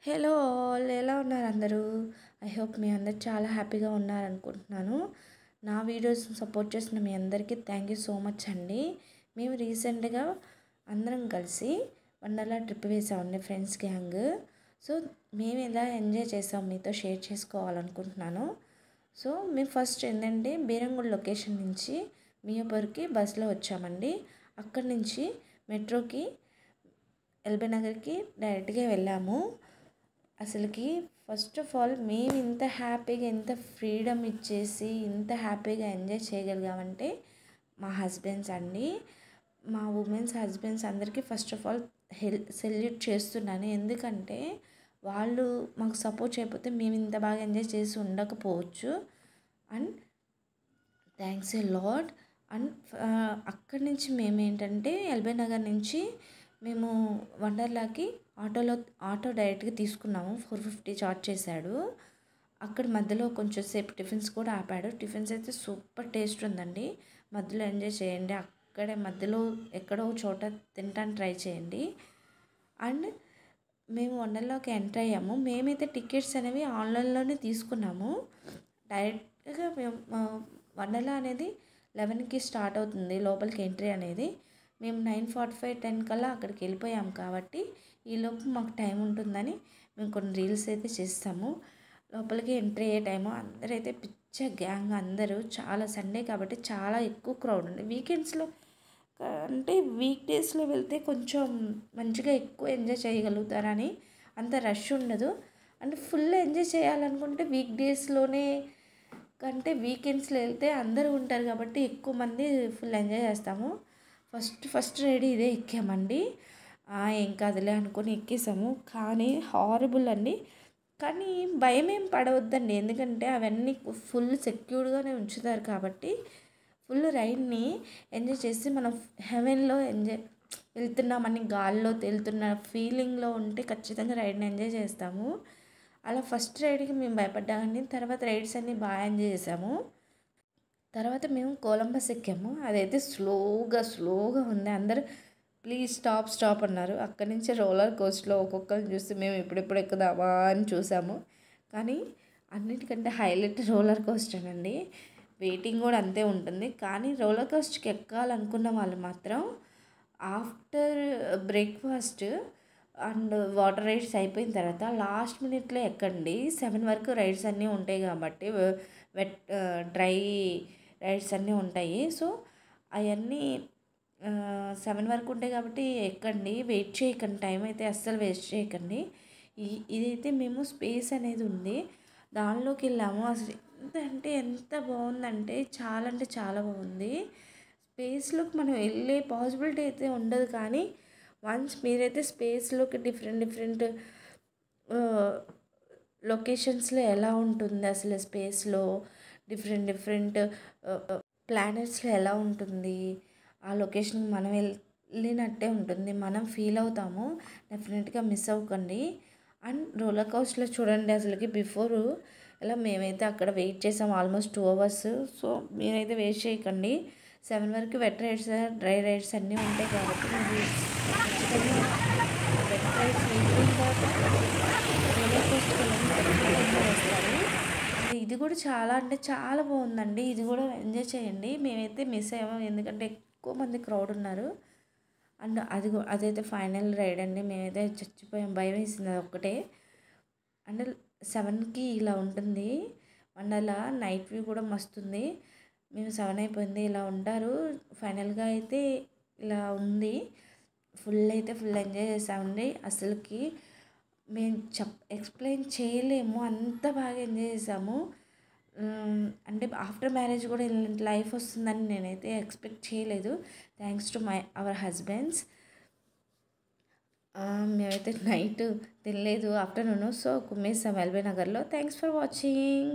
Hello all, ఎలా ఉన్నారు అందరూ? ఐ హోప్ మీ అందరు చాలా హ్యాపీగా ఉన్నారనుకుంటున్నాను. నా వీడియోస్ సపోర్ట్ చేసిన మీ అందరికీ థ్యాంక్ యూ సో మచ్ అండి. మేము రీసెంట్గా అందరం కలిసి వండర్లా ట్రిప్ వేసామండి, ఫ్రెండ్స్ గ్యాంగ్. సో మేము ఎలా ఎంజాయ్ చేసాం మీతో షేర్ చేసుకోవాలనుకుంటున్నాను. సో మేము ఫస్ట్ ఏంటంటే బీరంగూడ లొకేషన్ నుంచి మియాపూర్కి బస్సులో వచ్చామండి. అక్కడి నుంచి మెట్రోకి ఎల్బీ నగర్కి డైరెక్ట్గా వెళ్ళాము. అసలుకి ఫస్ట్ ఆఫ్ ఆల్ మేము ఇంత హ్యాపీగా, ఇంత ఫ్రీడమ్ ఇచ్చేసి ఇంత హ్యాపీగా ఎంజాయ్ చేయగలిగామంటే మా హస్బెండ్స్ అండి. మా ఉమెన్స్ హస్బెండ్స్ అందరికీ ఫస్ట్ ఆఫ్ ఆల్ సెల్యూట్ చేస్తున్నాను. ఎందుకంటే వాళ్ళు మాకు సపోర్ట్ చేయకపోతే మేము ఇంత బాగా ఎంజాయ్ చేసి ఉండకపోవచ్చు. And thanks a lot. And అక్కడి నుంచి మేము ఏంటంటే ఎల్బీ నగర్ నుంచి మేము వండర్లాకి ఆటో డైరెక్ట్గా తీసుకున్నాము. 450 చార్జ్ చేశాడు. అక్కడ మధ్యలో కొంచెం సేపు టిఫిన్స్ కూడా ఆపాడు. టిఫిన్స్ అయితే సూపర్ టేస్ట్ ఉందండి. మధ్యలో ఎంజాయ్ చేయండి, అక్కడే మధ్యలో ఎక్కడో చోట తినడానికి ట్రై చేయండి. అండ్ మేము వండర్లాకి ఎంటర్ అయ్యాము. మేమైతే టికెట్స్ అనేవి ఆన్లైన్లోనే తీసుకున్నాము. డైరెక్ట్గా మేము వండర్లా అనేది 11కి స్టార్ట్ అవుతుంది లోపలికి ఎంట్రీ అనేది. మేము 9:45, 10 కల్లా అక్కడికి వెళ్ళిపోయాం కాబట్టి ఈలోపు మాకు టైం ఉంటుందని మేము కొన్ని రీల్స్ అయితే చేస్తాము. లోపలికి ఎంట్రీ అయ్యే టైము అందరైతే పిచ్చ గ్యాంగ్ అందరూ. చాలా సండే కాబట్టి చాలా ఎక్కువ క్రౌడ్ ఉంది. వీకెండ్స్లో అంటే వీక్ డేస్లో వెళ్తే కొంచెం మంచిగా ఎక్కువ ఎంజాయ్ చేయగలుగుతారని అంత రష్ ఉండదు. అంటే ఫుల్ ఎంజాయ్ చేయాలనుకుంటే వీక్ డేస్లోనే కంటే వీకెండ్స్లో వెళ్తే అందరూ ఉంటారు కాబట్టి ఎక్కువ మంది ఫుల్ ఎంజాయ్ చేస్తాము. ఫస్ట్ రైడ్ ఇదే ఎక్కామండి. ఏం కాదులే అనుకొని ఎక్కేసాము. కానీ హారబుల్ అండి. కానీ భయం ఏం పడవద్దండి, ఎందుకంటే అవన్నీ ఫుల్ సెక్యూర్డ్గానే ఉంచుతారు కాబట్టి ఫుల్ రైడ్ని ఎంజాయ్ చేసి మనం హెవెన్లో వెళ్తున్నామని గాల్లో తేలుతున్న ఫీలింగ్లో ఉంటే ఖచ్చితంగా రైడ్ని ఎంజాయ్ చేస్తాము. అలా ఫస్ట్ రైడ్కి మేము భయపడ్డామండి. తర్వాత రైడ్స్ అన్నీ బాగా ఎంజాయ్ చేసాము. తర్వాత మేము కొలంబస్ ఎక్కాము. అదైతే స్లోగా ఉంది. అందరూ ప్లీజ్ స్టాప్ అన్నారు. అక్కడి నుంచి రోలర్ కోస్టర్లో ఒక్కొక్కరిని చూసి మేము ఎప్పుడెప్పుడు ఎక్కుదామా అని చూసాము. కానీ అన్నిటికంటే హైలైట్ రోలర్ కోస్టర్ అండి. వెయిటింగ్ కూడా అంతే ఉంటుంది. కానీ రోలర్ కోస్టర్కి ఎక్కాలనుకున్న వాళ్ళు మాత్రం after breakfast and water rides అయిపోయిన తర్వాత లాస్ట్ మినిట్లో ఎక్కండి. 7 వరకు రైడ్స్ అన్నీ ఉంటాయి కాబట్టి డ్రై రైడ్స్ అన్నీ ఉంటాయి. సో అవన్నీ 7 వరకు ఉంటాయి కాబట్టి ఎక్కండి, వెయిట్ చేయకండి, టైం అయితే అస్సలు వేస్ట్ చేయకండి. ఇదైతే మేము స్పేస్ అనేది ఉంది, దానిలోకి వెళ్ళాము. అసలు ఎంత బాగుందంటే చాలా బాగుంది. స్పేస్లోకి మనం వెళ్ళే పాసిబిలిటీ అయితే ఉండదు. కానీ వన్స్ మీరైతే స్పేస్లోకి డిఫరెంట్ లొకేషన్స్లో ఎలా ఉంటుంది, అసలు స్పేస్లో డిఫరెంట్ ప్లానెట్స్లో ఎలా ఉంటుంది, ఆ లొకేషన్కి మనం వెళ్ళినట్టే ఉంటుంది, మనం ఫీల్ అవుతాము. డెఫినెట్గా మిస్ అవ్వకండి. అండ్ రోలర్ కోస్టర్లో చూడండి, అసలుకి బిఫోర్ ఇలా మేమైతే అక్కడ వెయిట్ చేసాం ఆల్మోస్ట్ 2 hours. సో మీరైతే వేస్ట్ చేయకండి. 7 వరకు వెట్ రైడ్స్, డ్రై రైడ్స్ అన్నీ ఉంటాయి కాబట్టి మీరు ఖచ్చితంగా వెట్ రైడ్స్ అయిపోయిన తర్వాత రోలర్ కోస్టర్కి వెళ్ళండి, వస్తారు. ఇది కూడా చాలా బాగుందండి. ఇది కూడా ఎంజాయ్ చేయండి. మేమైతే మిస్ అయ్యాము, ఎందుకంటే ఎక్కువ మంది క్రౌడ్ ఉన్నారు. అండ్ అదైతే ఫైనల్ రైడ్ అండి. మేమైతే చచ్చిపోయాం, భయం వేసింది అది ఒక్కటే. అండ్ 7కి ఇలా ఉంటుంది వండర్లా. నైట్ వ్యూ కూడా మస్తుంది. మేము 7 అయిపోయింది, ఇలా ఉంటారు. ఫైనల్గా అయితే ఇలా ఉంది. ఫుల్ ఎంజాయ్ చేసామండి. అసలుకి మేము ఎక్స్ప్లెయిన్ చేయలేము, అంత బాగా ఎంజాయ్ చేసాము. అంటే ఆఫ్టర్ మ్యారేజ్ కూడా ఇలాంటి లైఫ్ వస్తుందని నేనైతే ఎక్స్పెక్ట్ చేయలేదు. Thanks to our husbands. మేమైతే నైట్ తినలేదు, ఆఫ్టర్నూన్. సో కుమ్మేసాం ఎల్బీ నగర్లో. Thanks for watching.